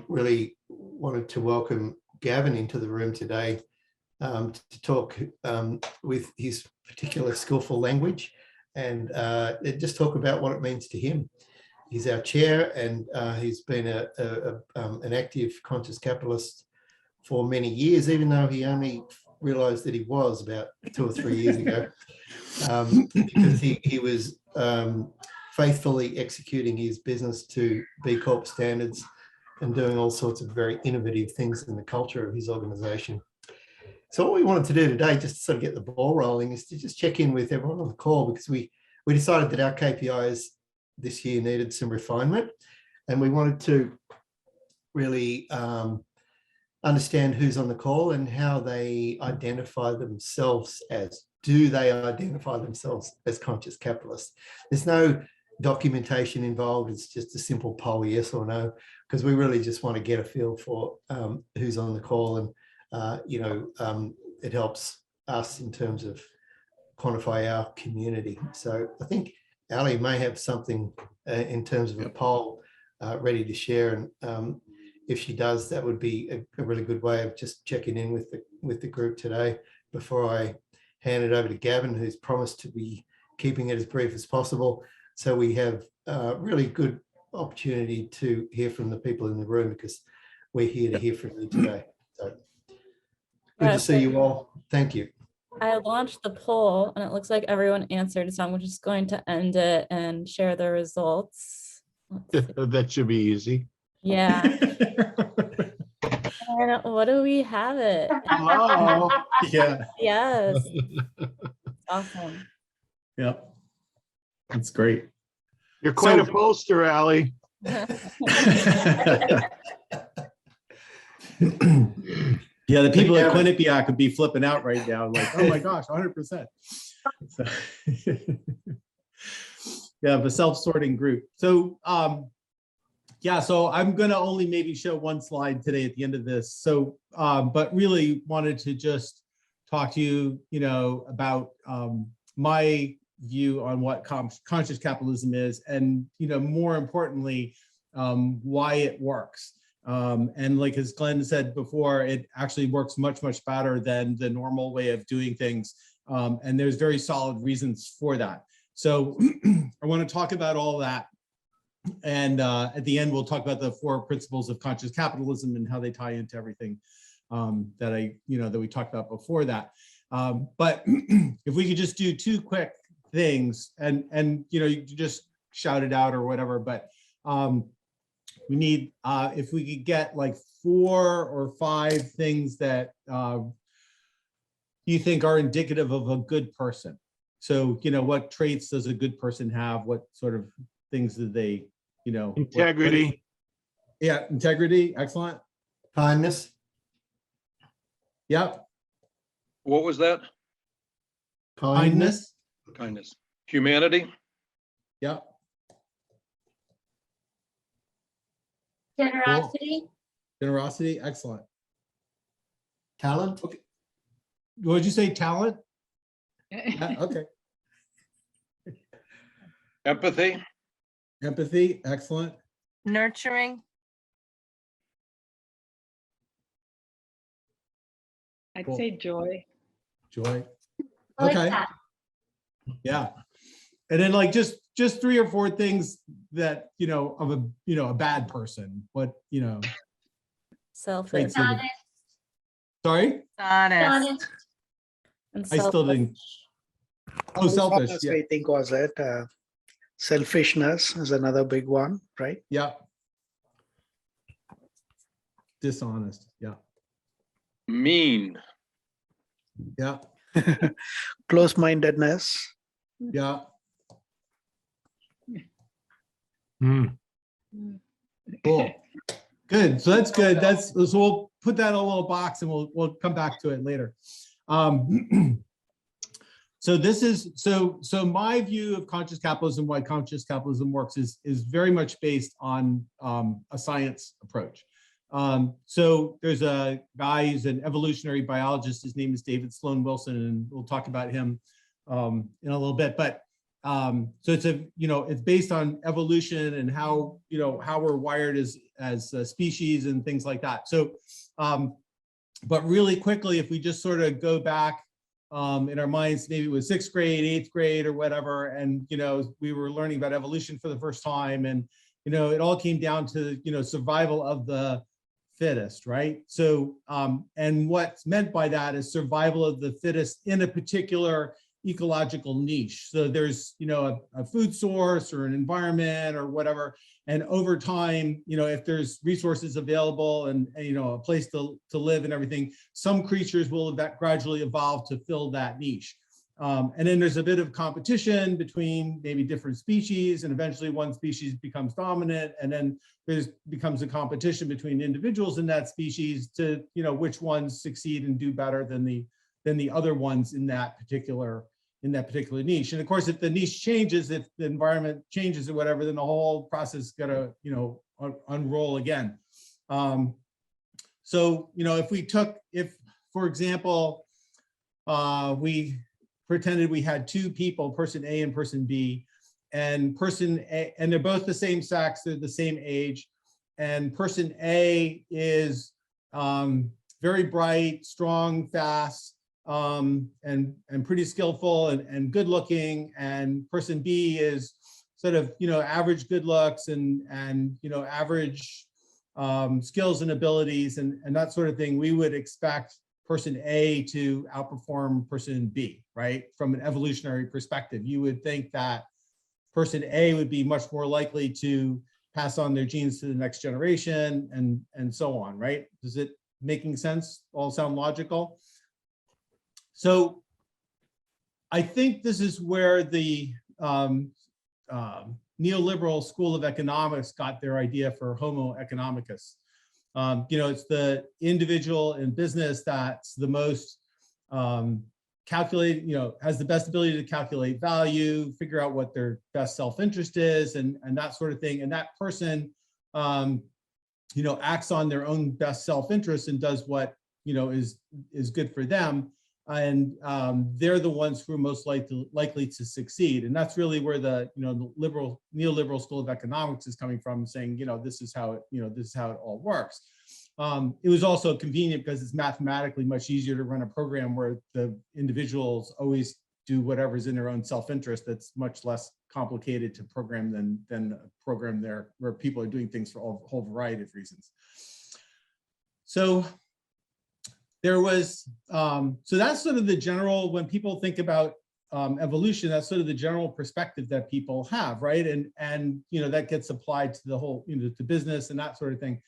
really wanted to welcome Gavin into the room today to talk with his particular skillful language and just talk about what it means to him. He's our chair, and he's been an active conscious capitalist for many years, even though he only realised that he was about 2 or 3 years ago, because he was faithfully executing his business to B Corp standards and doing all sorts of very innovative things in the culture of his organisation. So what we wanted to do today, just to sort of get the ball rolling, is to just check in with everyone on the call, because we decided that our KPIs this year needed some refinement, and we wanted to really understand who's on the call and how they identify themselves as. Do they identify themselves as conscious capitalists? There's no documentation involved. It's just a simple poll, yes or no, because we really just want to get a feel for who's on the call, and it helps us in terms of quantify our community. So I think Ali may have something in terms of a poll ready to share, and if she does, that would be a really good way of just checking in with the group today before I hand it over to Gavin, who's promised to be keeping it as brief as possible, so we have a really good opportunity to hear from the people in the room, because we're here to hear from you today. So good to see you all. Thank you. I launched the poll and it looks like everyone answered, so I'm just going to end it and share the results. That should be easy. Yeah. And what do we have it? Oh, Yeah. Yes. Awesome. Yep. That's great. you're quite So- a poster, Ali. Yeah, the people at Quinnipiac could be flipping out right now, like, oh my gosh, 100%. So, yeah, the self-sorting group. So, yeah, so I'm gonna only maybe show one slide today at the end of this. So, but really wanted to just talk to you, about my view on what conscious capitalism is, and more importantly, why it works. And like as Glenn said before, it actually works much, much better than the normal way of doing things. And there's very solid reasons for that. So I want to talk about all that. And at the end, we'll talk about the 4 principles of conscious capitalism and how they tie into everything that we talked about before that. But if we could just do 2 quick things, and you just shout it out or whatever, but we need, if we could get like 4 or 5 things that you think are indicative of a good person. So, what traits does a good person have? What sort of things do they, Integrity. Yeah, integrity, excellent. Kindness. Yep. What was that? Kindness. Kindness. Humanity. Yep. Generosity. Generosity, excellent. Talent. Okay. What did you say, talent? Yeah, okay. Empathy. Empathy, excellent. Nurturing. I'd Cool. say joy. Joy. I like Okay. that. Yeah. And then like just 3 or 4 things that, of a bad person. What, Selfish. traits of the- Honest. sorry? Honest. And I still didn't. Oh, selfish. Yeah. I think was it. Selfishness is another big one, right? Yeah. Dishonest. Yeah. Mean. Yeah. Close-mindedness. Yeah. Hmm. Cool. Good. So that's good. So we'll put that in a little box and we'll come back to it later. So this is so my view of conscious capitalism, why conscious capitalism works, is very much based on a science approach. So there's a guy who's an evolutionary biologist. His name is David Sloan Wilson, and we'll talk about him in a little bit. But so it's it's based on evolution and how we're wired as a species and things like that. So, but really quickly, if we just sort of go back in our minds, maybe it was 6th grade, 8th grade, or whatever, and we were learning about evolution for the first time, and it all came down to survival of the fittest, right? So, and what's meant by that is survival of the fittest in a particular ecological niche. So there's a food source or an environment or whatever, and over time, if there's resources available and a place to live and everything, some creatures will gradually evolve to fill that niche. And then there's a bit of competition between maybe different species, and eventually one species becomes dominant, and then becomes a competition between individuals in that species to which ones succeed and do better than the other ones in that particular niche. And of course, if the niche changes, if the environment changes or whatever, then the whole process is gonna unroll again. So if for example we pretended we had two people, person A and person B, and person A, and they're both the same sex, they're the same age, and person A is very bright, strong, fast, and pretty skillful and good looking, and person B is sort of average good looks and average skills and abilities and that sort of thing. We would expect person A to outperform person B, right? From an evolutionary perspective, you would think that person A would be much more likely to pass on their genes to the next generation and so on, right? Does it making sense? All sound logical? So I think this is where the neoliberal school of economics got their idea for Homo economicus. It's the individual in business that's the most calculated, has the best ability to calculate value, figure out what their best self-interest is, and that sort of thing. And that person, acts on their own best self-interest and does what is good for them. And they're the ones who are most likely to succeed. And that's really where the neoliberal school of economics is coming from, saying this is how it all works. It was also convenient because it's mathematically much easier to run a program where the individuals always do whatever's in their own self-interest. That's much less complicated to program than a program there where people are doing things for a whole variety of reasons. So there was, so that's sort of the general, when people think about evolution, that's sort of the general perspective that people have, right? And that gets applied to the whole, to business and that sort of thing.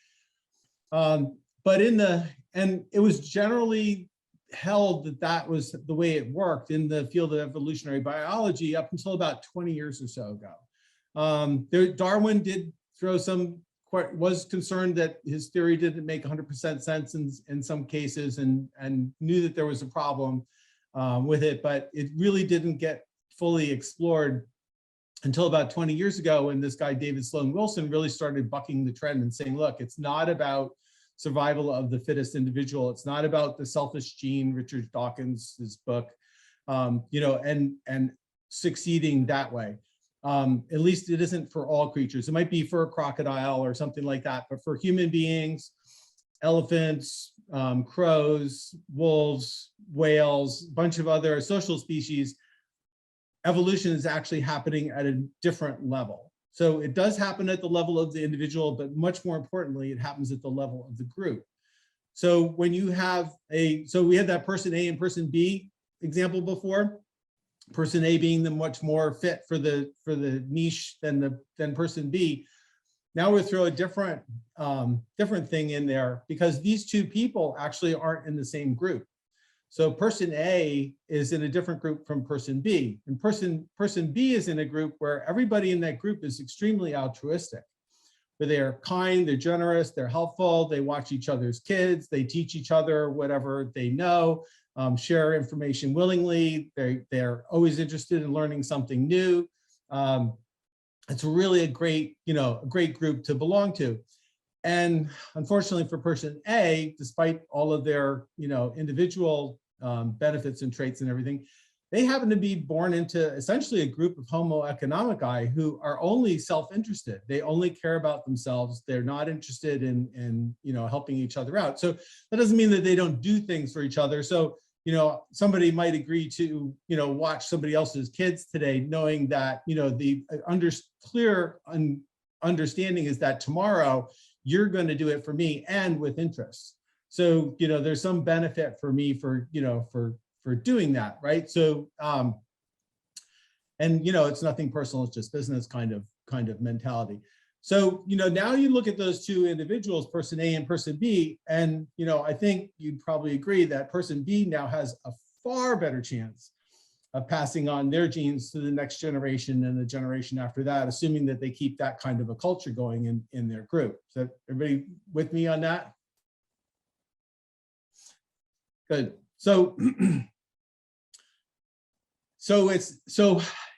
But and it was generally held that that was the way it worked in the field of evolutionary biology up until about 20 years or so ago. Darwin did throw was concerned that his theory didn't make 100% sense in some cases and knew that there was a problem with it, but it really didn't get fully explored until about 20 years ago when this guy, David Sloan Wilson, really started bucking the trend and saying, look, it's not about survival of the fittest individual. It's not about the selfish gene, Richard Dawkins' book, and succeeding that way. At least it isn't for all creatures. It might be for a crocodile or something like that, but for human beings, elephants, crows, wolves, whales, a bunch of other social species, evolution is actually happening at a different level. So it does happen at the level of the individual, but much more importantly, it happens at the level of the group. So when you have so we had that person A and person B example before, person A being the much more fit for the niche than person B. Now we'll throw a different thing in there because these two people actually aren't in the same group. So person A is in a different group from person B, and person B is in a group where everybody in that group is extremely altruistic, where they're kind, they're generous, they're helpful, they watch each other's kids, they teach each other whatever they know, share information willingly, they're always interested in learning something new. It's really a great group to belong to. And unfortunately for person A, despite all of their individual benefits and traits and everything, they happen to be born into essentially a group of Homo economici who are only self-interested. They only care about themselves. They're not interested in helping each other out. So that doesn't mean that they don't do things for each other. So somebody might agree to watch somebody else's kids today, knowing that the clear understanding is that tomorrow you're going to do it for me and with interest. So there's some benefit for me for doing that, right? So and it's nothing personal, it's just business kind of mentality. So now you look at those two individuals, person A and person B, and I think you'd probably agree that person B now has a far better chance of passing on their genes to the next generation and the generation after that, assuming that they keep that kind of a culture going in their group. So everybody with me on that? Good. So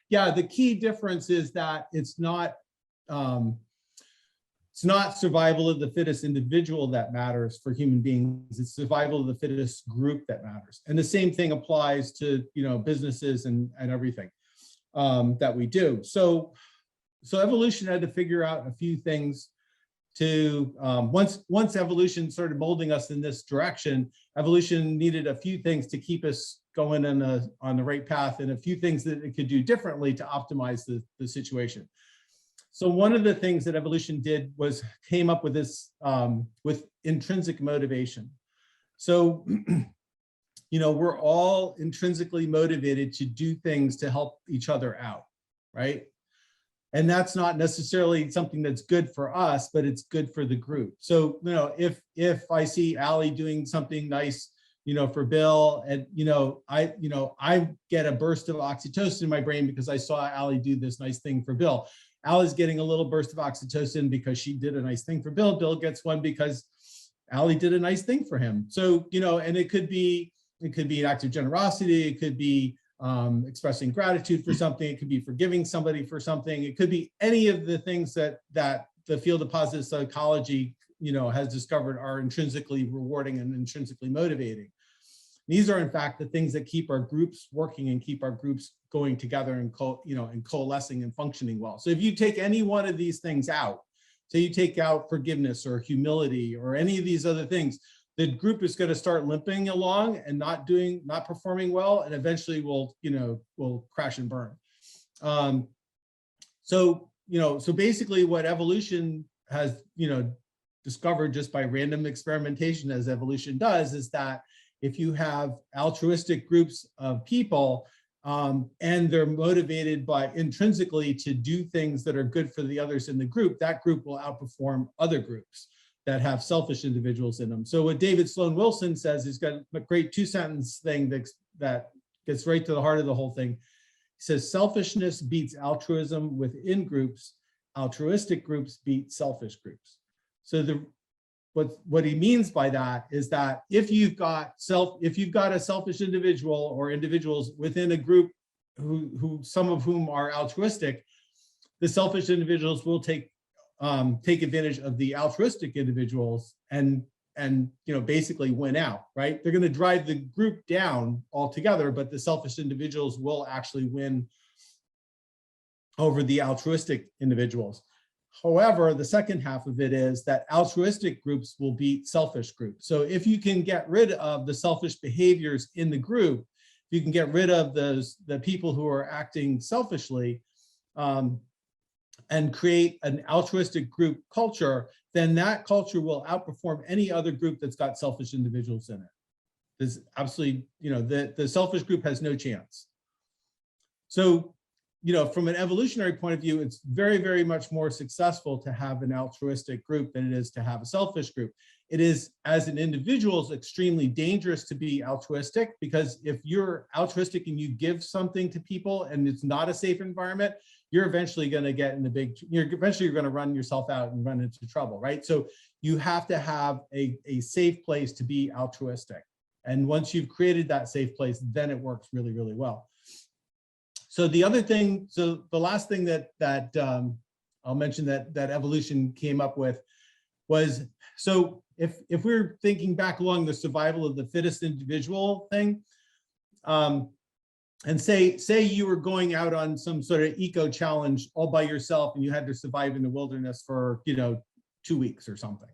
yeah, the key difference is that it's not survival of the fittest individual that matters for human beings. It's survival of the fittest group that matters. And the same thing applies to businesses and everything that we do. So evolution had to figure out a few things to once evolution started molding us in this direction. Evolution needed a few things to keep us going on the right path, and a few things that it could do differently to optimize the situation. So one of the things that evolution did was came up with this with intrinsic motivation. So we're all intrinsically motivated to do things to help each other out, right? And that's not necessarily something that's good for us, but it's good for the group. So if I see Allie doing something nice for Bill, and I get a burst of oxytocin in my brain because I saw Allie do this nice thing for Bill. Allie's getting a little burst of oxytocin because she did a nice thing for Bill. Bill gets one because Allie did a nice thing for him. So and it could be an act of generosity. It could be expressing gratitude for something. It could be forgiving somebody for something. It could be any of the things that the field of positive psychology has discovered are intrinsically rewarding and intrinsically motivating. These are in fact the things that keep our groups working and keep our groups going together and coalescing and functioning well. So if you take any one of these things out, say you take out forgiveness or humility or any of these other things, the group is going to start limping along and not performing well, and eventually will crash and burn. So basically what evolution has discovered just by random experimentation, as evolution does, is that if you have altruistic groups of people and they're motivated by intrinsically to do things that are good for the others in the group, that group will outperform other groups that have selfish individuals in them. So what David Sloan Wilson says, he's got a great two-sentence thing that gets right to the heart of the whole thing. He says, selfishness beats altruism within groups. Altruistic groups beat selfish groups. So what he means by that is that if you've got a selfish individual or individuals within a group who some of whom are altruistic, the selfish individuals will take advantage of the altruistic individuals and basically win out, right? They're going to drive the group down altogether, but the selfish individuals will actually win over the altruistic individuals. However, the second half of it is that altruistic groups will beat selfish groups. So if you can get rid of the selfish behaviors in the group, if you can get rid of the people who are acting selfishly, and create an altruistic group culture, then that culture will outperform any other group that's got selfish individuals in it. There's absolutely, the selfish group has no chance. So, from an evolutionary point of view, it's very, very much more successful to have an altruistic group than it is to have a selfish group. It is, as an individual, it's extremely dangerous to be altruistic, because if you're altruistic and you give something to people and it's not a safe environment, you're eventually going to get in you're going to run yourself out and run into trouble, right? So you have to have a safe place to be altruistic. And once you've created that safe place, then it works really, really well. So the other thing, the last thing that I'll mention that evolution came up with was, so if we're thinking back along the survival of the fittest individual thing, and say you were going out on some sort of eco challenge all by yourself, and you had to survive in the wilderness for 2 weeks or something,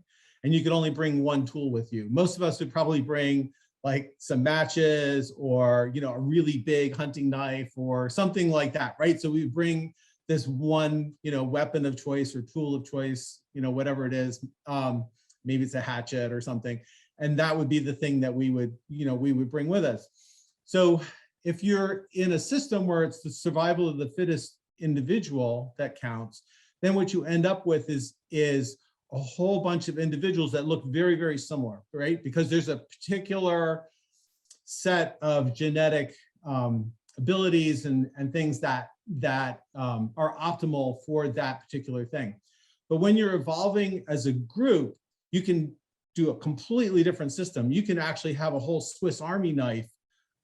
and you could only bring one tool with you. Most of us would probably bring like some matches or a really big hunting knife or something like that, right? So we bring this one weapon of choice or tool of choice, whatever it is. Maybe it's a hatchet or something, and that would be the thing that we would bring with us. So if you're in a system where it's the survival of the fittest individual that counts, then what you end up with is a whole bunch of individuals that look very, very similar, right? Because there's a particular set of genetic abilities and things that are optimal for that particular thing. But when you're evolving as a group, you can do a completely different system. You can actually have a whole Swiss Army knife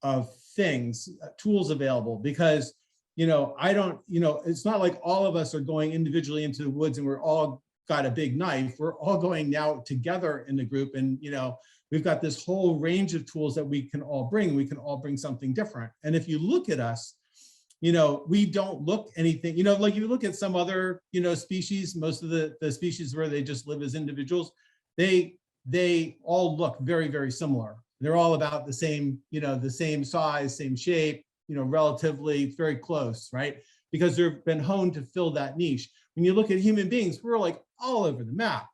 of things, tools available, because it's not like all of us are going individually into the woods and we're all got a big knife. We're all going now together in the group, and we've got this whole range of tools that we can all bring. We can all bring something different. And if you look at us, we don't look anything, like you look at some other species, most of the species where they just live as individuals, they all look very, very similar. They're all about the same, the same size, same shape, relatively very close, right? Because they've been honed to fill that niche. When you look at human beings, we're like all over the map.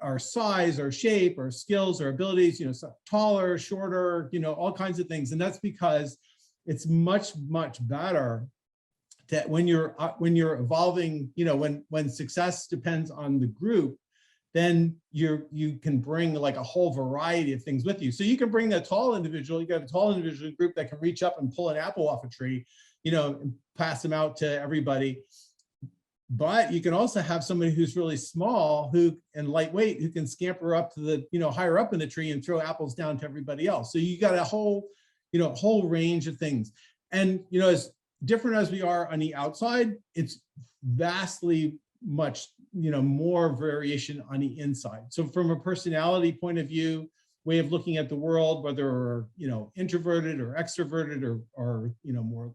Our size, our shape, our skills, our abilities, taller, shorter, all kinds of things. And that's because it's much, much better that when you're evolving, when success depends on the group, then you can bring like a whole variety of things with you. So you can bring a tall individual, you got a tall individual group that can reach up and pull an apple off a tree, and pass them out to everybody. But you can also have somebody who's really small and lightweight who can scamper up to the, higher up in the tree and throw apples down to everybody else. So you got a whole range of things. And, as different as we are on the outside, it's vastly much, more variation on the inside. So from a personality point of view, way of looking at the world, whether we're, introverted or extroverted or more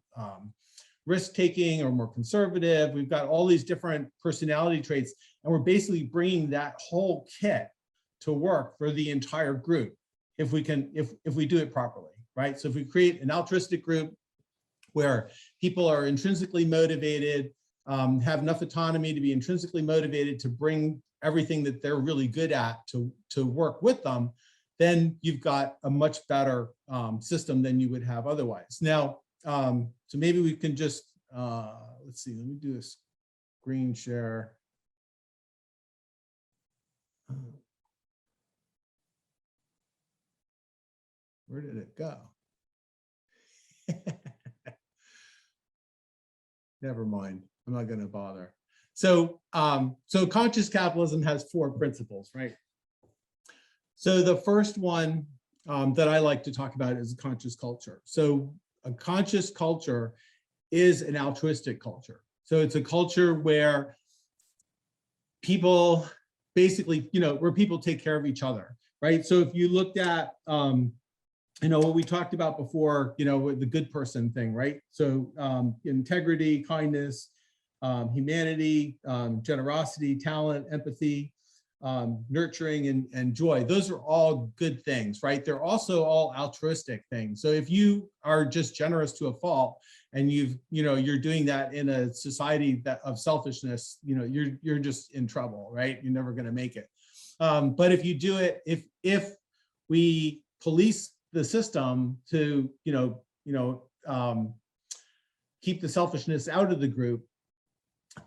risk-taking or more conservative, we've got all these different personality traits, and we're basically bringing that whole kit to work for the entire group if we do it properly, right? So if we create an altruistic group where people are intrinsically motivated, have enough autonomy to be intrinsically motivated to bring everything that they're really good at to work with them, then you've got a much better system than you would have otherwise. Now, so maybe we can just, let's see, let me do a screen share. Where did it go? Never mind, I'm not gonna bother. So, so conscious capitalism has 4 principles, right? So the first one that I like to talk about is a conscious culture. So a conscious culture is an altruistic culture. So it's a culture where people basically, where people take care of each other, right? So if you looked at, what we talked about before, with the good person thing, right? So integrity, kindness, humanity, generosity, talent, empathy, nurturing and joy. Those are all good things, right? They're also all altruistic things. So if you are just generous to a fault and you're doing that in a society of selfishness, you're just in trouble, right? You're never going to make it. But if you do it, if we police the system to, keep the selfishness out of the group,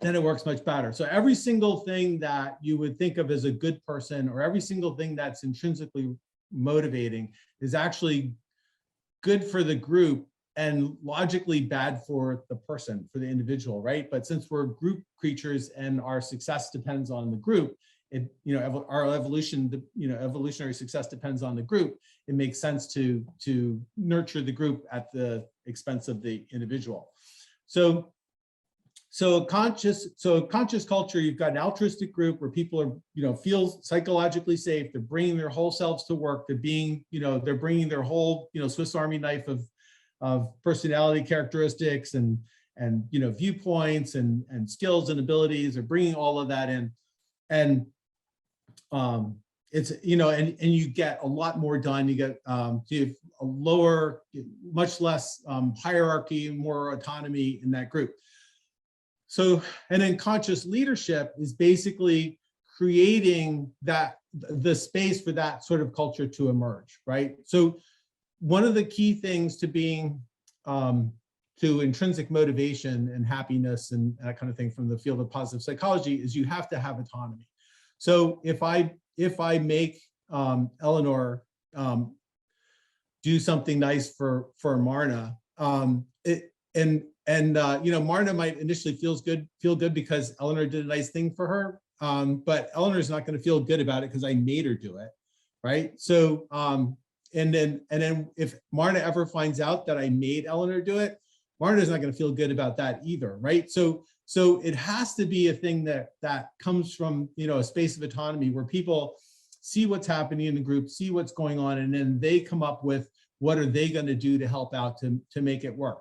then it works much better. So every single thing that you would think of as a good person, or every single thing that's intrinsically motivating, is actually good for the group and logically bad for the person, for the individual, right? But since we're group creatures and our success depends on the group, our evolution, evolutionary success depends on the group, it makes sense to nurture the group at the expense of the individual. So a conscious culture, you've got an altruistic group where people are, feel psychologically safe. They're bringing their whole selves to work. They're being, they're bringing their whole, Swiss Army knife personality characteristics and viewpoints and skills and abilities, or bringing all of that in. And it's, and you get a lot more done. You get you have a lower, much less hierarchy, more autonomy in that group. So, and then conscious leadership is basically creating the space for that sort of culture to emerge, right? So one of the key things to being to intrinsic motivation and happiness and that kind of thing from the field of positive psychology is you have to have autonomy. So if I make Eleanor do something nice for Marna, Marna might initially feel good because Eleanor did a nice thing for her, but Eleanor's not going to feel good about it because I made her do it, right? So and then if Marna ever finds out that I made Eleanor do it, Marna's not going to feel good about that either, right? So it has to be a thing that comes from a space of autonomy where people see what's happening in the group, see what's going on, and then they come up with what are they going to do to help out to make it work.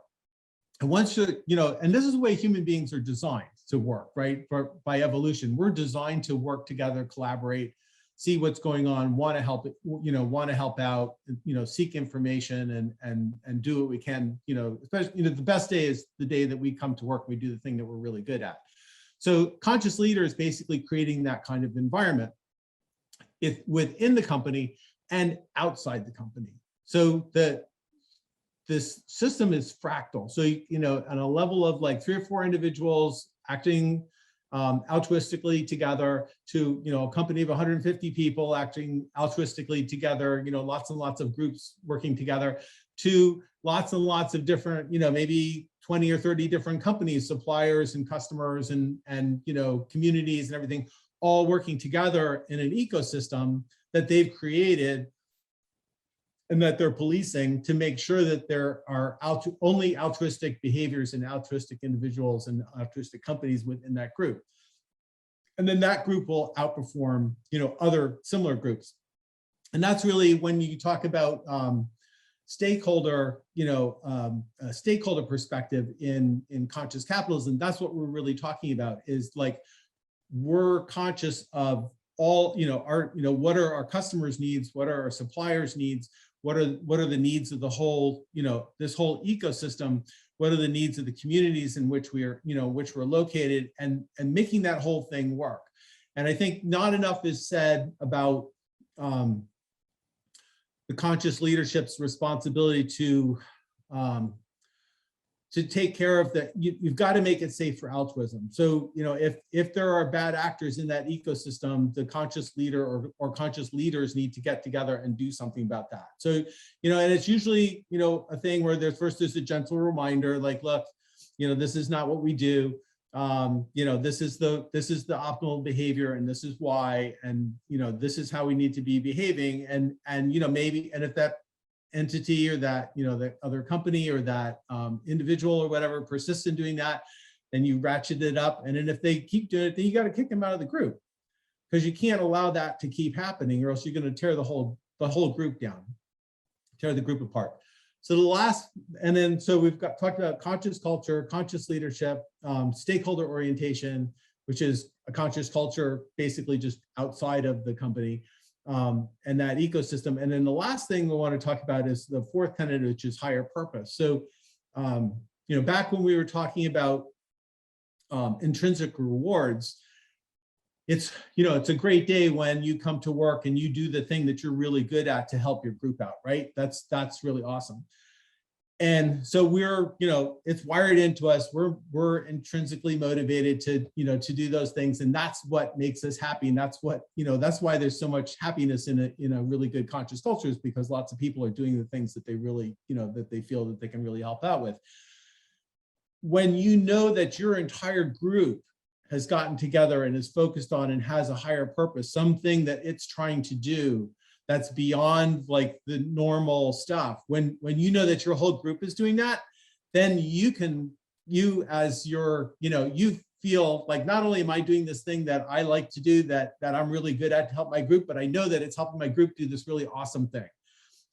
And once and this is the way human beings are designed to work, right? By evolution, we're designed to work together, collaborate, see what's going on, want to help out, seek information and do what we can, especially, the best day is the day that we come to work, we do the thing that we're really good at. So conscious leader is basically creating that kind of environment within the company and outside the company. So this system is fractal. So, on a level of like 3 or 4 individuals acting altruistically together to, a company of 150 people acting altruistically together, lots and lots of groups working together, to lots and lots of different, maybe 20 or 30 different companies, suppliers and customers and communities and everything, all working together in an ecosystem that they've created and that they're policing to make sure that there are only altruistic behaviors and altruistic individuals and altruistic companies within that group. And then that group will outperform, other similar groups. And that's really when you talk about stakeholder, stakeholder perspective in conscious capitalism, that's what we're really talking about, is like, we're conscious of all, what are our customers' needs, what are our suppliers' needs, what are the needs of the whole, this whole ecosystem, what are the needs of the communities in which we are, which we're located, and making that whole thing work. And I think not enough is said about the conscious leadership's responsibility to take care of that. You've got to make it safe for altruism. So, if there are bad actors in that ecosystem, the conscious leader or conscious leaders need to get together and do something about that. So, and it's usually, a thing where there's a gentle reminder, like, look, this is not what we do. This is the optimal behavior, and this is why, and this is how we need to be behaving, and maybe, and if that entity or that the other company or that individual or whatever persists in doing that, then you ratchet it up. And then if they keep doing it, then you got to kick them out of the group, because you can't allow that to keep happening, or else you're going to tear the whole group down, tear the group apart. So so we've talked about conscious culture, conscious leadership, stakeholder orientation, which is a conscious culture basically just outside of the company, and that ecosystem. And then the last thing we want to talk about is the 4th tenet, which is higher purpose. So, back when we were talking about intrinsic rewards, it's a great day when you come to work and you do the thing that you're really good at to help your group out, right? That's really awesome. And so we're, it's wired into us. We're intrinsically motivated to, to do those things, and that's what makes us happy. And that's what, that's why there's so much happiness in a really good conscious culture, is because lots of people are doing the things that they really, that they feel that they can really help out with. When you know that your entire group has gotten together and is focused on and has a higher purpose, something that it's trying to do that's beyond like the normal stuff. When you know that your whole group is doing that, then you feel like, not only am I doing this thing that I like to do, that I'm really good at to help my group, but I know that it's helping my group do this really awesome thing.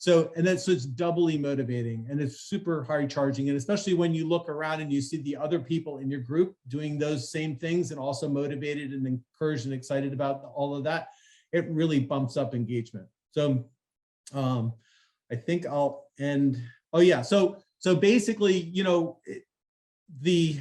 So it's doubly motivating, and it's super high charging. And especially when you look around and you see the other people in your group doing those same things and also motivated and encouraged and excited about all of that, it really bumps up engagement. So I think I'll end. Oh yeah, so basically, you know, the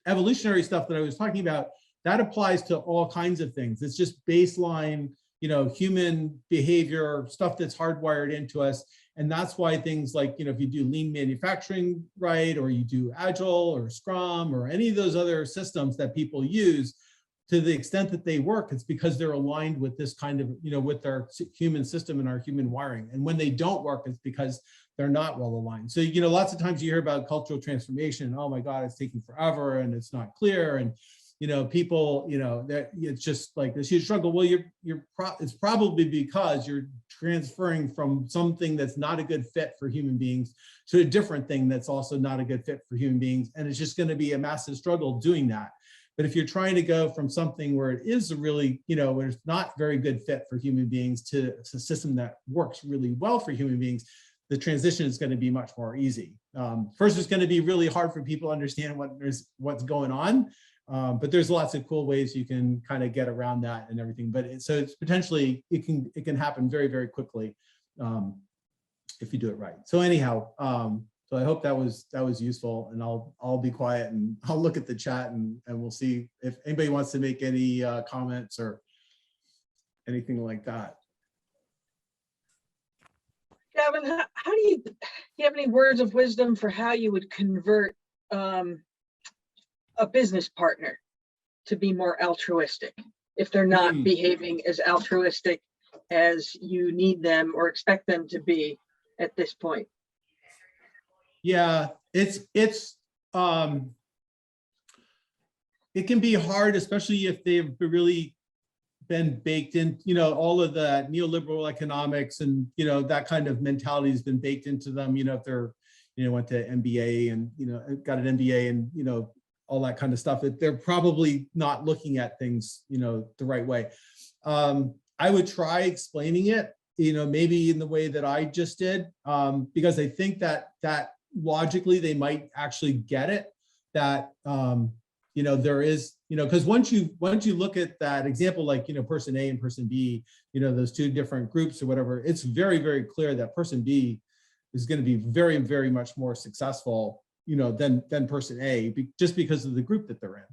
evolutionary stuff that I was talking about, that applies to all kinds of things. It's just baseline, you know, human behavior, stuff that's hardwired into us. And that's why things like, you know, if you do lean manufacturing right, or you do Agile or Scrum or any of those other systems that people use, to the extent that they work, it's because they're aligned with this kind of, you know, with our human system and our human wiring. And when they don't work, it's because they're not well aligned. So, you know, lots of times you hear about cultural transformation, oh my God, it's taking forever and it's not clear. And, you know, people, you know, that it's just like this huge struggle. Well, it's probably because you're transferring from something that's not a good fit for human beings to a different thing that's also not a good fit for human beings. And it's just going to be a massive struggle doing that. But if you're trying to go from something where it is a really, you know, where it's not very good fit for human beings to a system that works really well for human beings, the transition is going to be much more easy. First, it's going to be really hard for people to understand what's going on. But there's lots of cool ways you can kind of get around that and everything. But so it's potentially, it can happen very, very quickly if you do it right. So anyhow, so I hope that was useful, and I'll be quiet and I'll look at the chat and we'll see if anybody wants to make any comments or anything like that. Gavin, how do you have any words of wisdom for how you would convert a business partner to be more altruistic if they're not behaving as altruistic as you need them or expect them to be at this point? Yeah, it can be hard, especially if they've really been baked in, you know, all of the neoliberal economics and, you know, that kind of mentality has been baked into them, you know, if they're, you know, went to MBA and, you know, got an MBA and, you know, all that kind of stuff, that they're probably not looking at things, you know, the right way. I would try explaining it, you know, maybe in the way that I just did, because I think that logically they might actually get it, that you know, there is, you know, because once you look at that example, like, you know, person A and person B, you know, those two different groups or whatever, it's very, very clear that person B is going to be very, very much more successful, you know, than person A, just because of the group that they're in.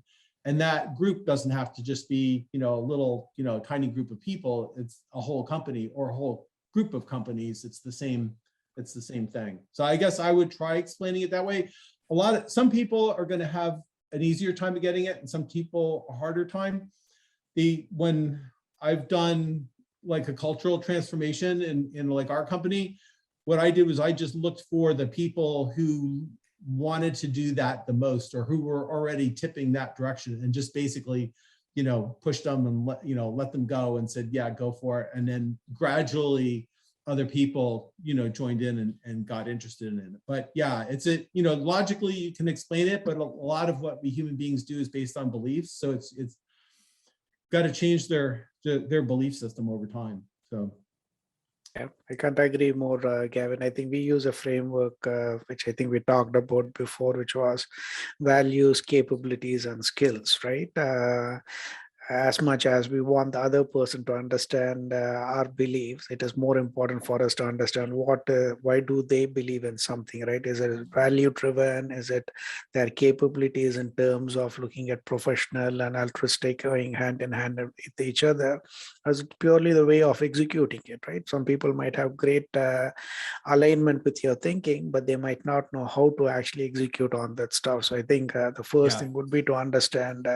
And that group doesn't have to just be, you know, a little, you know, tiny group of people. It's a whole company or a whole group of companies. It's the same thing. So I guess I would try explaining it that way. Some people are going to have an easier time of getting it, and some people a harder time. When I've done like a cultural transformation in like our company, what I did was I just looked for the people who wanted to do that the most, or who were already tipping that direction, and just basically, you know, pushed them and let them go and said, yeah, go for it. And then gradually other people, you know, joined in and got interested in it. But yeah, you know, logically you can explain it, but a lot of what we human beings do is based on beliefs. So it's got to change their belief system over time. So. Yeah, I can't agree more, Gavin. I think we use a framework, which I think we talked about before, which was values, capabilities, and skills, right? As much as we want the other person to understand our beliefs, it is more important for us to understand why do they believe in something, right? Is it value driven? Is it their capabilities in terms of looking at professional and altruistic going hand in hand with each other? As it purely the way of executing it, right? Some people might have great alignment with your thinking, but they might not know how to actually execute on that stuff. So I think the first thing would be to understand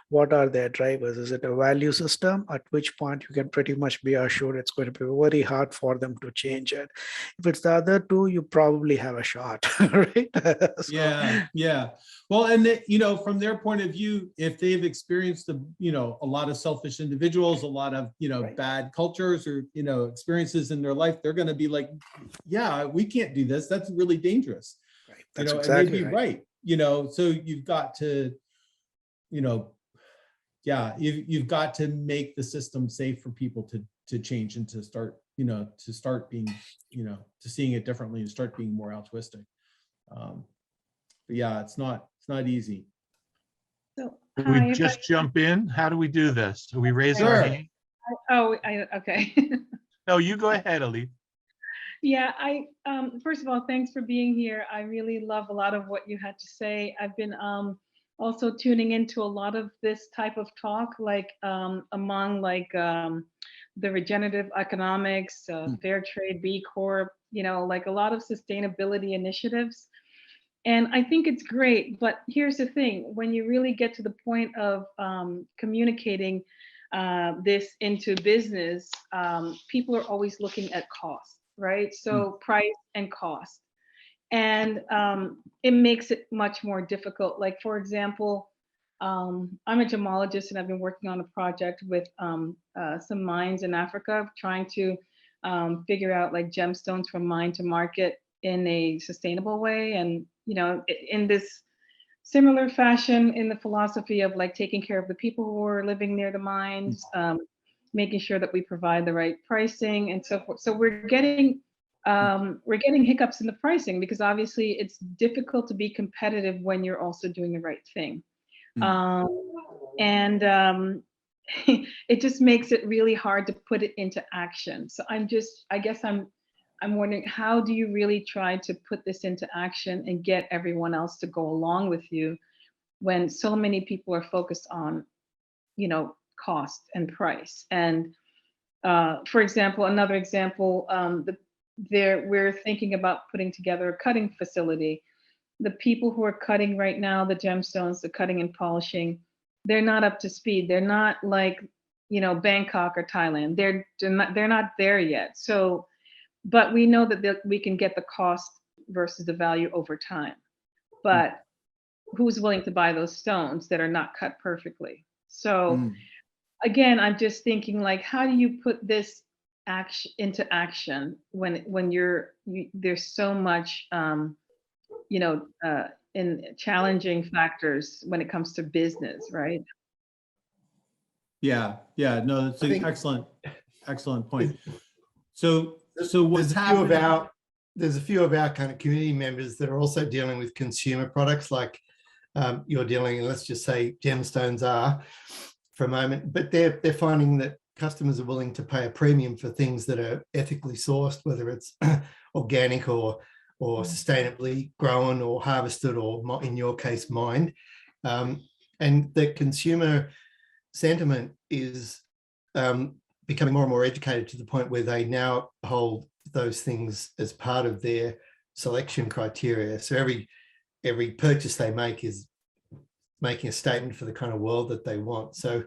what are their drivers. Is it a value system, at which point you can pretty much be assured it's going to be very hard for them to change it. If it's the other two, you probably have a shot, right? Yeah. Well, and you know, from their point of view, if they've experienced a lot of selfish individuals, a lot of, you know, bad cultures or, you know, experiences in their life, they're going to be like, yeah, we can't do this. That's really dangerous. Right. That's exactly and they'd be right. You know, so you've got to, you know, you've got to make the system safe for people to change and to start, to start being, to seeing it differently and start being more altruistic. But yeah, it's not easy. So, Do hi, we if just jump in? How do we do this? Do we raise Sure. our hand? okay. No, you go ahead, Ali. Yeah, first of all, thanks for being here. I really love a lot of what you had to say. I've been also tuning into a lot of this type of talk, like among the regenerative economics, fair trade, B Corp, like a lot of sustainability initiatives. And I think it's great, but here's the thing: when you really get to the point of communicating this into business, people are always looking at cost, right? So price and cost. And it makes it much more difficult. Like, for example, I'm a gemologist and I've been working on a project with some mines in Africa, trying to figure out like gemstones from mine to market in a sustainable way. And, in this similar fashion, in the philosophy of like taking care of the people who are living near the mines, making sure that we provide the right pricing and so forth. So we're getting hiccups in the pricing because obviously it's difficult to be competitive when you're also doing the right thing. It just makes it really hard to put it into action. So I guess I'm wondering, how do you really try to put this into action and get everyone else to go along with you when so many people are focused on, cost and price? And for example, another example, we're thinking about putting together a cutting facility. The people who are cutting right now, the gemstones, the cutting and polishing, they're not up to speed. They're not like, Bangkok or Thailand. They're not there yet. So, but we know that we can get the cost versus the value over time. But who's willing to buy those stones that are not cut perfectly? So again, I'm just thinking, like, how do you put this into action when there's so much in challenging factors when it comes to business, right? Yeah, no, that's an excellent point. So what's there's a few of our kind of community members that are also dealing with consumer products, like you're dealing, and let's just say gemstones are for a moment, but they're finding that customers are willing to pay a premium for things that are ethically sourced, whether it's organic or sustainably grown or harvested, or in your case, mined. And the consumer sentiment is becoming more and more educated to the point where they now hold those things as part of their selection criteria. So every purchase they make is making a statement for the kind of world that they want. So,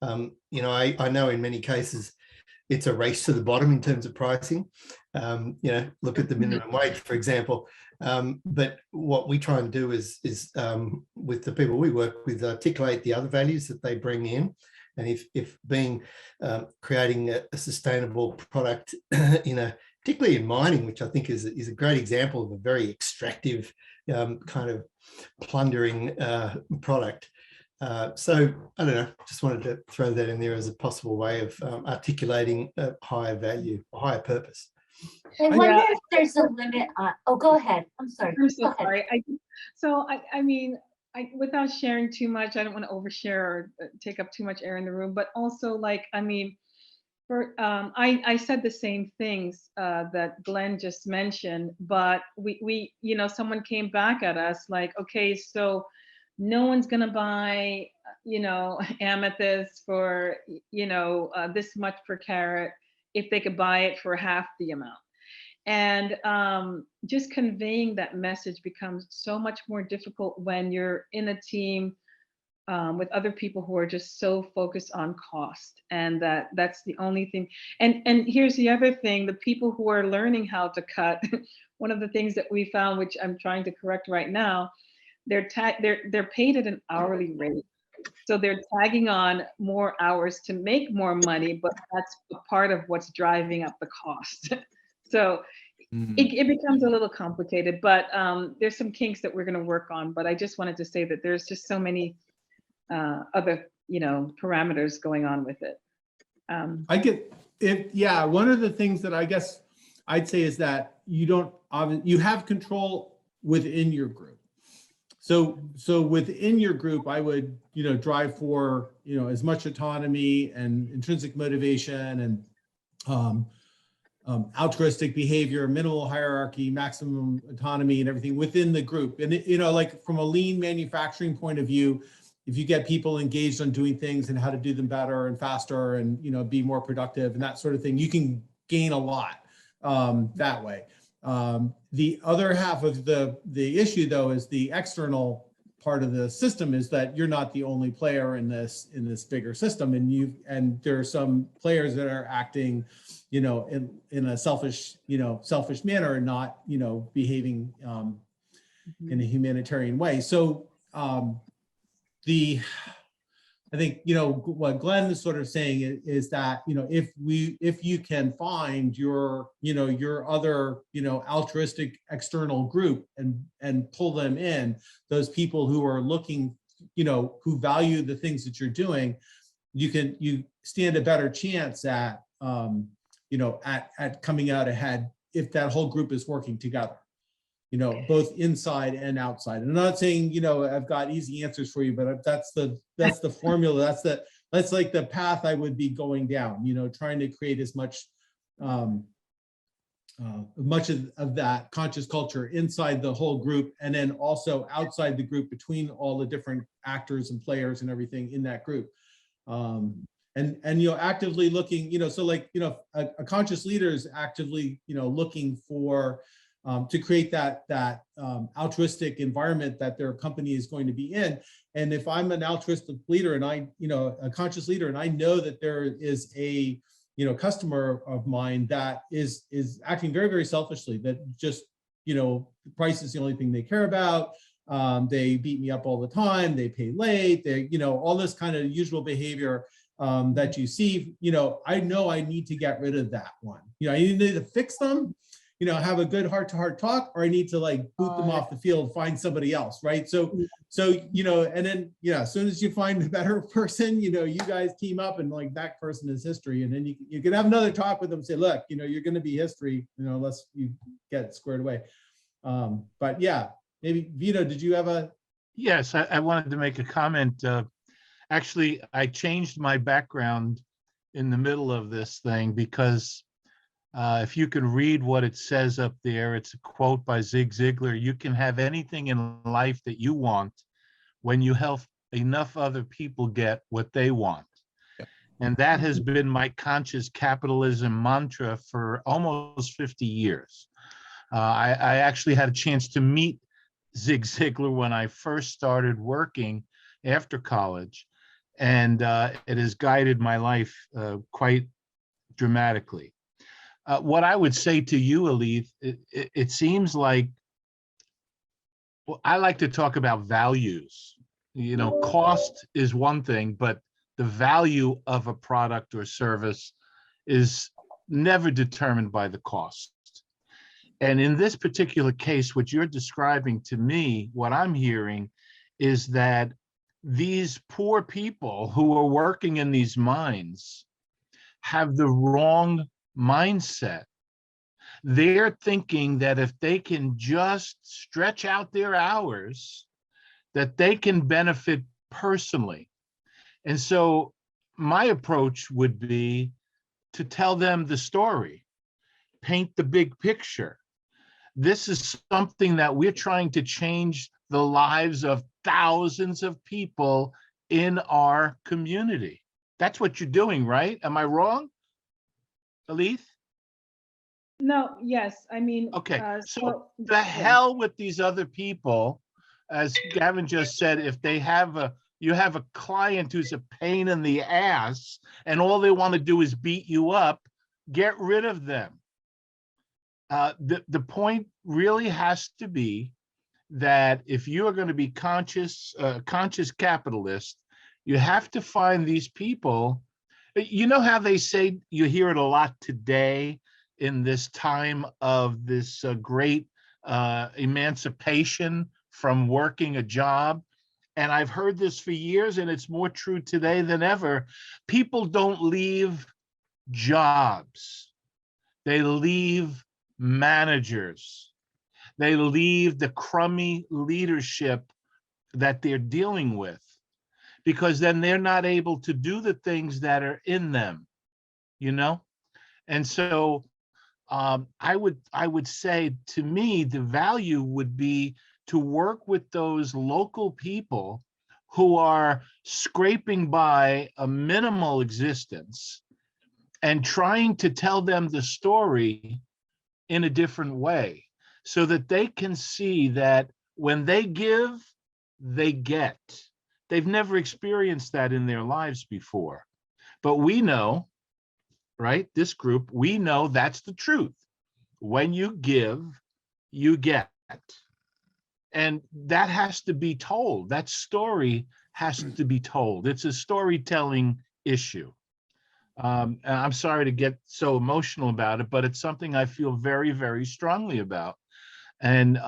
I know in many cases it's a race to the bottom in terms of pricing. Look at the minimum wage, for example. But what we try and do is with the people we work with, articulate the other values that they bring in. And if being creating a sustainable product, particularly in mining, which I think is a great example of a very extractive kind of plundering product. So I don't know, just wanted to throw that in there as a possible way of articulating a higher value, a higher purpose. I wonder if there's a limit on, go ahead. I'm sorry. I'm so sorry. I mean, without sharing too much, I don't want to overshare or take up too much air in the room, but also I said the same things that Glenn just mentioned, but we someone came back at us like, okay, so no one's gonna buy, amethyst for, this much per carat if they could buy it for half the amount. And just conveying that message becomes so much more difficult when you're in a team with other people who are just so focused on cost, and that's the only thing. And here's the other thing: the people who are learning how to cut, one of the things that we found, which I'm trying to correct right now, they're paid at an hourly rate. So they're tagging on more hours to make more money, but that's a part of what's driving up the cost. So it becomes a little complicated, but there's some kinks that we're going to work on. But I just wanted to say that there's just so many other, parameters going on with it. I get it. Yeah. One of the things that I guess I'd say is that you have control within your group. So within your group, I would, drive for, as much autonomy and intrinsic motivation and altruistic behavior, minimal hierarchy, maximum autonomy and everything within the group. And, like from a lean manufacturing point of view, if you get people engaged on doing things and how to do them better and faster and, be more productive and that sort of thing, you can gain a lot that way. The other half of the issue, though, is the external part of the system is that you're not the only player in this bigger system, and there are some players that are acting, in a selfish manner and not, behaving in a humanitarian way. So I think, what Glenn is sort of saying is that, if you can find your other, altruistic external group and pull them in, those people who are looking, who value the things that you're doing, you stand a better chance at, at coming out ahead if that whole group is working together. Both inside and outside. And I'm not saying, I've got easy answers for you, but that's the formula. That's like the path I would be going down, trying to create as much of that conscious culture inside the whole group, and then also outside the group between all the different actors and players and everything in that group. And actively looking, so like, a conscious leader is actively, looking for to create that altruistic environment that their company is going to be in. And if I'm an altruistic leader and a conscious leader, and I know that there is a, customer of mine that is acting very, very selfishly, that just, price is the only thing they care about. They beat me up all the time. They pay late. They, all this kind of usual behavior that you see, I know I need to get rid of that one. I need to fix them, have a good heart-to-heart talk, or I need to like boot them off the field, find somebody else, right? So, and then, as soon as you find a better person, you guys team up and like that person is history. And then you can have another talk with them, say, look, you're going to be history, unless you get squared away. But yeah, maybe Vito, did you have a? Yes, I wanted to make a comment. Actually, I changed my background in the middle of this thing because if you can read what it says up there, it's a quote by Zig Ziglar. You can have anything in life that you want when you help enough other people get what they want. Yeah. And that has been my conscious capitalism mantra for almost 50 years. I actually had a chance to meet Zig Ziglar when I first started working after college. And it has guided my life quite dramatically. What I would say to you, Alith, it seems like, well, I like to talk about values. Cost is one thing, but the value of a product or service is never determined by the cost. And in this particular case, what you're describing to me, what I'm hearing is that these poor people who are working in these mines have the wrong mindset. They're thinking that if they can just stretch out their hours, that they can benefit personally. And so my approach would be to tell them the story, paint the big picture. This is something that we're trying to change the lives of thousands of people in our community. That's what you're doing, right? Am I wrong, Alith? No, yes, I mean. Okay, so the hell with these other people, as Gavin just said, if they have you have a client who's a pain in the ass and all they want to do is beat you up, get rid of them. The point really has to be that if you are going to be conscious capitalist, you have to find these people. You know how they say, you hear it a lot today in this time of this great emancipation from working a job. And I've heard this for years, and it's more true today than ever. People don't leave jobs. They leave managers. They leave the crummy leadership that they're dealing with, because then they're not able to do the things that are in them, you know? And so I would say, to me, the value would be to work with those local people who are scraping by a minimal existence and trying to tell them the story in a different way, so that they can see that when they give, they get. They've never experienced that in their lives before. But we know, right? This group, we know that's the truth. When you give, you get. And that has to be told. That story has to be told. It's a storytelling issue. And I'm sorry to get so emotional about it, but it's something I feel very, very strongly about. And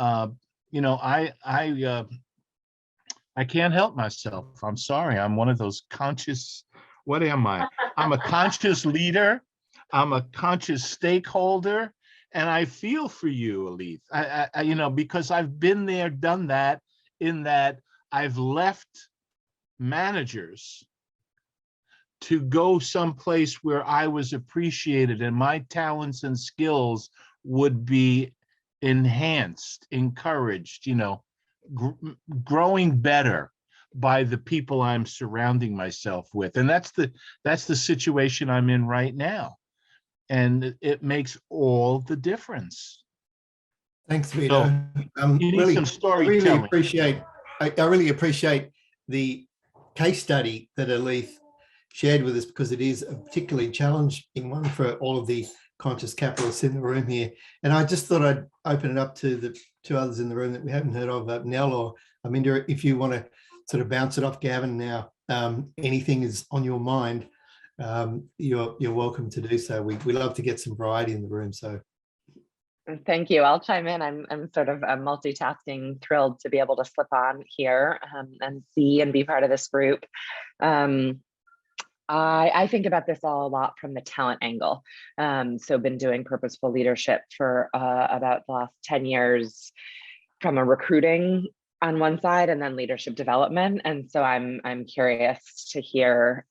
you know, I can't help myself. I'm sorry. I'm one of those conscious, what am I? I'm a conscious leader. I'm a conscious stakeholder. And I feel for you, Alith. I you know, because I've been there, done that, in that I've left managers to go someplace where I was appreciated and my talents and skills would be enhanced, encouraged, you know, growing better by the people I'm surrounding myself with. And that's the situation I'm in right now. And it makes all the difference. Thanks, Vito. You need Really, some storytelling. I really appreciate the case study that Alith shared with us, because it is a particularly challenging one for all of the conscious capitalists in the room here. And I just thought I'd open it up to the two others in the room that we haven't heard of, Nell or Aminda, if you want to sort of bounce it off Gavin now. Anything is on your mind, you're welcome to do so. We love to get some variety in the room. So thank you. I'll chime in. I'm sort of multitasking, thrilled to be able to slip on here and see and be part of this group. I think about this all a lot from the talent angle. So been doing purposeful leadership for about the last 10 years from a recruiting on one side and then leadership development. And so I'm curious to hear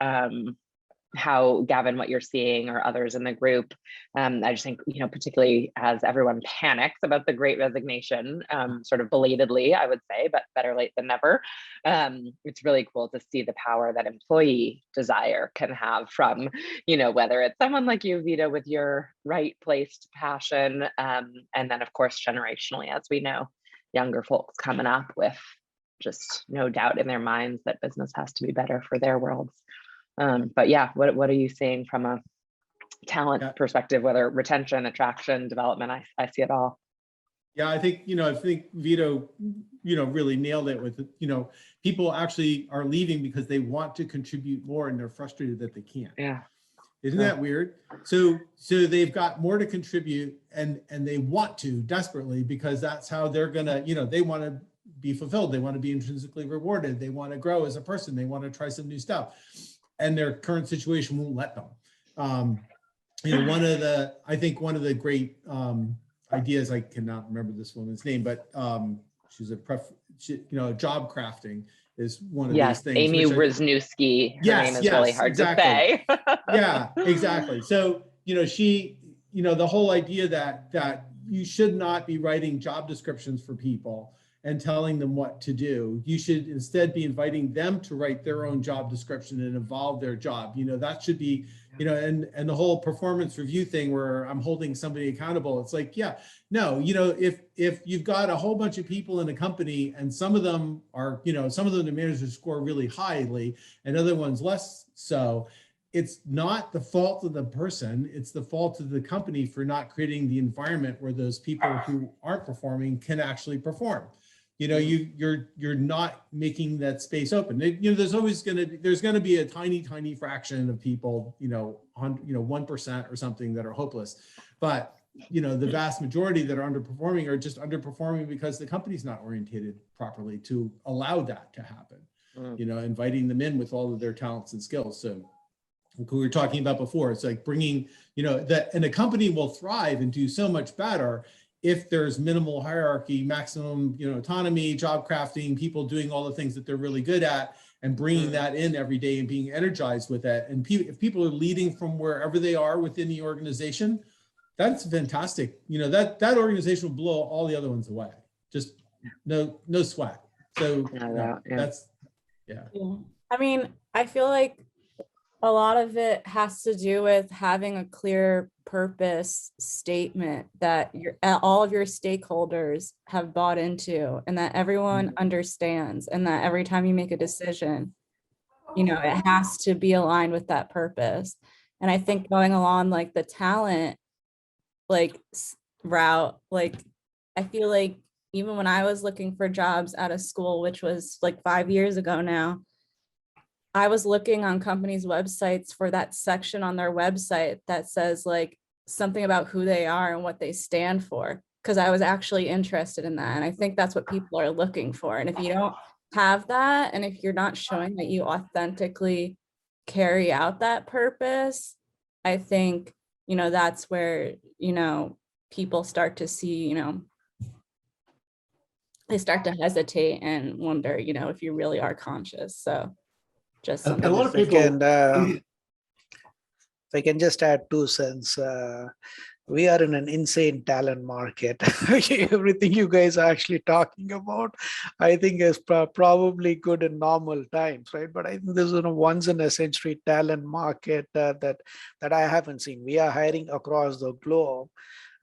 how, Gavin, what you're seeing, or others in the group. I just think, you know, particularly as everyone panics about the Great Resignation, sort of belatedly, I would say, but better late than never. It's really cool to see the power that employee desire can have from, you know, whether it's someone like you, Vito, with your right-placed passion, and then of course, generationally, as we know, younger folks coming up with just no doubt in their minds that business has to be better for their worlds. But yeah, what are you seeing from a talent perspective, whether retention, attraction, development? I see it all. Yeah, I think Vito, really nailed it with, people actually are leaving because they want to contribute more and they're frustrated that they can't. Yeah. Isn't that weird? So they've got more to contribute and they want to desperately, because that's how they're gonna, they want to be fulfilled. They want to be intrinsically rewarded. They want to grow as a person. They want to try some new stuff. And their current situation won't let them. One of the great ideas, I cannot remember this woman's name, but she's job crafting is one of these things. Amy Wisniewski. Her name is really hard to say. Yeah, exactly. So, the whole idea that you should not be writing job descriptions for people and telling them what to do. You should instead be inviting them to write their own job description and evolve their job. That should be, and the whole performance review thing where I'm holding somebody accountable. It's like, if you've got a whole bunch of people in a company and some of them are, some of them the managers score really highly and other ones less so, it's not the fault of the person, it's the fault of the company for not creating the environment where those people who aren't performing can actually perform. You're not making that space open. There's always going to be a tiny fraction of people, 1% or something that are hopeless, but the vast majority that are underperforming are just underperforming because the company's not orientated properly to allow that to happen. Inviting them in with all of their talents and skills. So like we were talking about before. It's like bringing, and a company will thrive and do so much better if there's minimal hierarchy, maximum, autonomy, job crafting, people doing all the things that they're really good at, and bringing that in every day and being energized with that. And if people are leading from wherever they are within the organization, that's fantastic. That organization will blow all the other ones away. Just no sweat. So that's, yeah. I mean, I feel like a lot of it has to do with having a clear purpose statement that all of your stakeholders have bought into, and that everyone understands, and that every time you make a decision, it has to be aligned with that purpose. And I think going along like the talent route, I feel like even when I was looking for jobs out of school, which was like 5 years ago now, I was looking on companies' websites for that section on their website that says like something about who they are and what they stand for, because I was actually interested in that. And I think that's what people are looking for. And if you don't have that, and if you're not showing that you authentically carry out that purpose, I think, that's where, people start to see, they start to hesitate and wonder, if you really are conscious. So just A lot of people. If I can just add 2 cents. We are in an insane talent market. Everything you guys are actually talking about, I think is probably good in normal times, right? But I think this is a once in a century talent market that I haven't seen. We are hiring across the globe.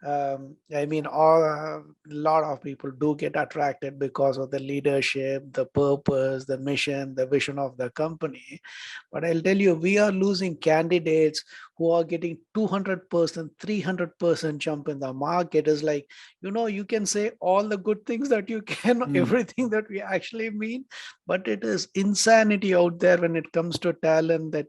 I mean, a lot of people do get attracted because of the leadership, the purpose, the mission, the vision of the company. But I'll tell you, we are losing candidates who are getting 200%, 300% jump in the market. Is like, you can say all the good things that you can, everything that we actually mean, but it is insanity out there when it comes to talent that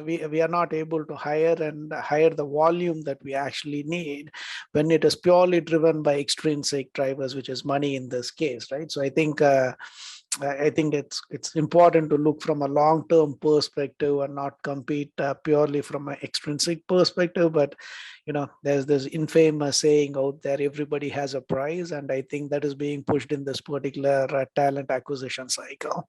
we are not able to hire the volume that we actually need when it is purely driven by extrinsic drivers, which is money in this case, right? So I think it's important to look from a long-term perspective and not compete purely from an extrinsic perspective. But there's this infamous saying out there: everybody has a price, and I think that is being pushed in this particular talent acquisition cycle.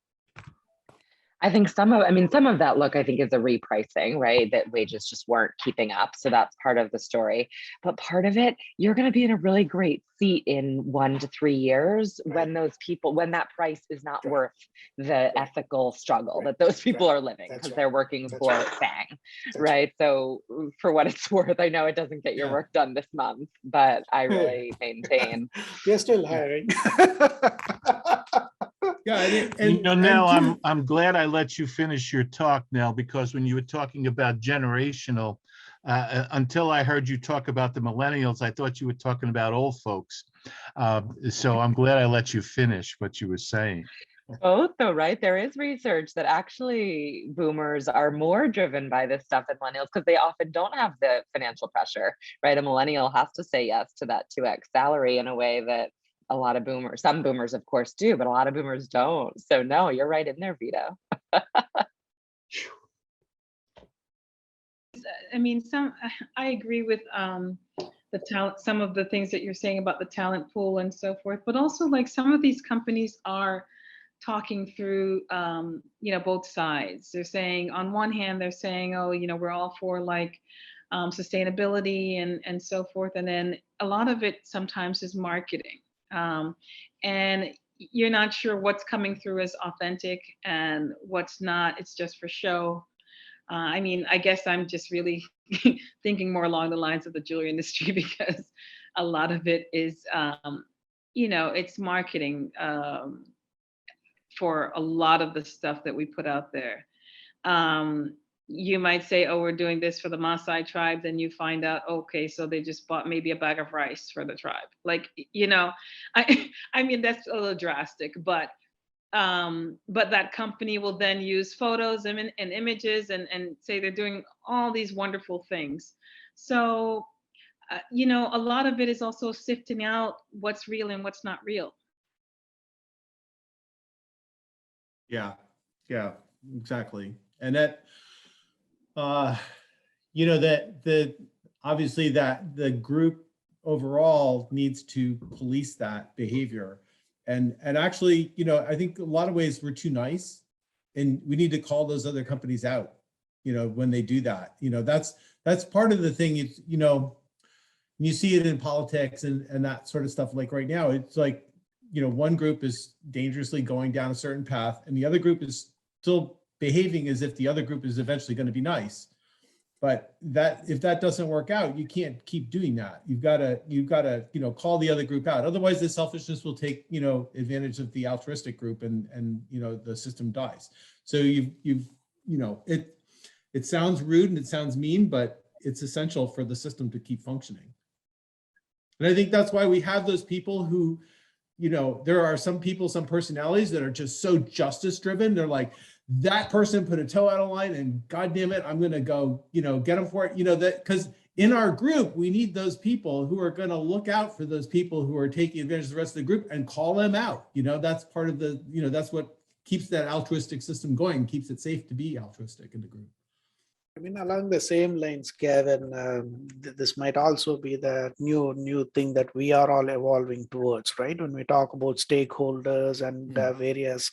I think some of that look, I think, is a repricing, right? That wages just weren't keeping up. So that's part of the story. But part of it, you're going to be in a really great seat in 1 to 3 years when that price is not worth the ethical struggle that those people are living, because they're working for FANG, right? So for what it's worth, I know it doesn't get your work done this month, but I really maintain. We're still hiring. Nell, I'm glad I let you finish your talk, Nell, because when you were talking about generational, until I heard you talk about the millennials, I thought you were talking about old folks. So I'm glad I let you finish what you were saying. Both though, right? There is research that actually boomers are more driven by this stuff than millennials because they often don't have the financial pressure, right? A millennial has to say yes to that 2x salary in a way that some boomers of course do, but a lot of boomers don't. So no, you're right in there, Vito. I mean, I agree with the talent, some of the things that you're saying about the talent pool and so forth, but also like some of these companies are talking through, both sides. They're saying, on one hand, they're saying, oh, we're all for like sustainability and so forth. And then a lot of it sometimes is marketing. And you're not sure what's coming through as authentic and what's not. It's just for show. I guess I'm just really thinking more along the lines of the jewelry industry, because a lot of it is, it's marketing for a lot of the stuff that we put out there. You might say, oh, we're doing this for the Maasai tribe. Then you find out, okay, so they just bought maybe a bag of rice for the tribe. Like, I mean, that's a little drastic, but that company will then use photos and images and say they're doing all these wonderful things. So, a lot of it is also sifting out what's real and what's not real. Yeah, exactly. And that, you know, that obviously that the group overall needs to police that behavior. And actually, you know, I think a lot of ways we're too nice, and we need to call those other companies out, you know, when they do that. You know, that's part of the thing. It's, you know, you see it in politics and that sort of stuff. Like right now, it's like, you know, one group is dangerously going down a certain path and the other group is still behaving as if the other group is eventually going to be nice. But that, if that doesn't work out, you can't keep doing that. You've got to, you know, call the other group out. Otherwise the selfishness will take, you know, advantage of the altruistic group and, you know, the system dies. So you know, it sounds rude and it sounds mean, but it's essential for the system to keep functioning. And I think that's why we have those people who, you know, there are some people, some personalities that are just so justice driven. They're like, that person put a toe out of line and God damn it, I'm going to go, you know, get them for it. You know, that because in our group, we need those people who are going to look out for those people who are taking advantage of the rest of the group and call them out. You know, that's part of the, you know, that's what keeps that altruistic system going, keeps it safe to be altruistic in the group. I mean, along the same lines, Gavin, this might also be the new thing that we are all evolving towards, right? When we talk about stakeholders and various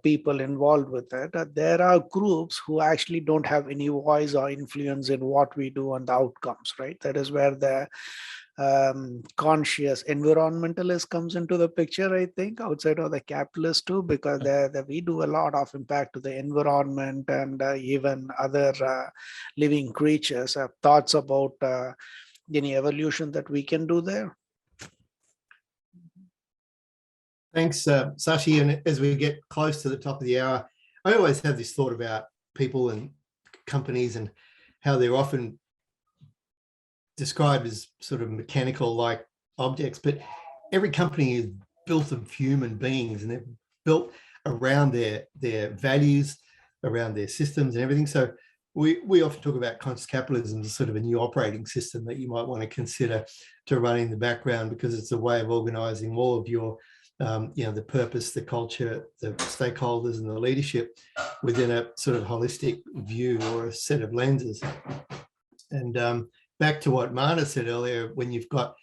people involved with it, there are groups who actually don't have any voice or influence in what we do and the outcomes, right? That is where the conscious environmentalist comes into the picture, I think, outside of the capitalist too, because we do a lot of impact to the environment and even other living creatures. Have thoughts about any evolution that we can do there? Thanks, Sashi. And as we get close to the top of the hour, I always have this thought about people and companies and how they're often described as sort of mechanical like objects, but every company is built of human beings and they're built around their values, around their systems and everything. So we often talk about conscious capitalism as sort of a new operating system that you might want to consider to run in the background, because it's a way of organizing all of your you know, the purpose, the culture, the stakeholders and the leadership within a sort of holistic view or a set of lenses. And back to what Marta said earlier, when you've got,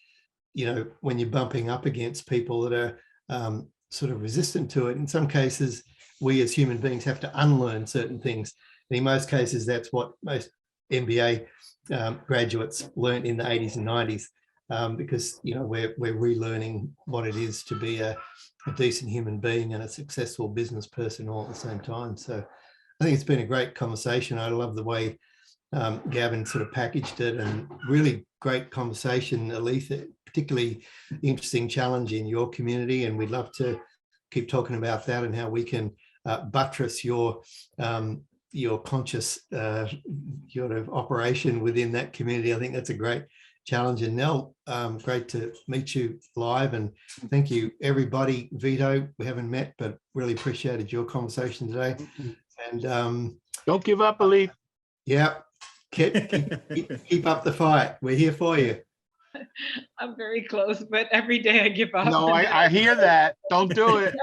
you know, when you're bumping up against people that are sort of resistant to it, in some cases, we as human beings have to unlearn certain things. And in most cases, that's what most MBA graduates learned in the 80s and 90s, because, you know, we're relearning what it is to be a decent human being and a successful business person all at the same time. So I think it's been a great conversation. I love the way Gavin sort of packaged it, and really great conversation, Aletha, particularly interesting challenge in your community. And we'd love to keep talking about that and how we can buttress your conscious sort of operation within that community. I think that's a great challenge. And Nell, great to meet you live, and thank you everybody. Vito, we haven't met, but really appreciated your conversation today. And don't give up, Aletha. Yeah. Keep up the fight. We're here for you. I'm very close, but every day I give up. No, I hear that. Don't do it.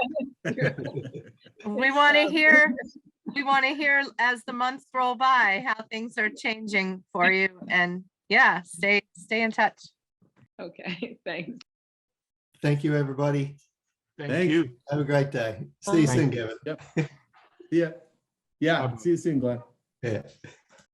We want to hear as the months roll by how things are changing for you, and yeah, stay in touch. Okay, thanks. Thank you, everybody. Thank you. Have a great day. See you soon, Gavin. Yep. Yeah. See you soon, Glenn. Yeah.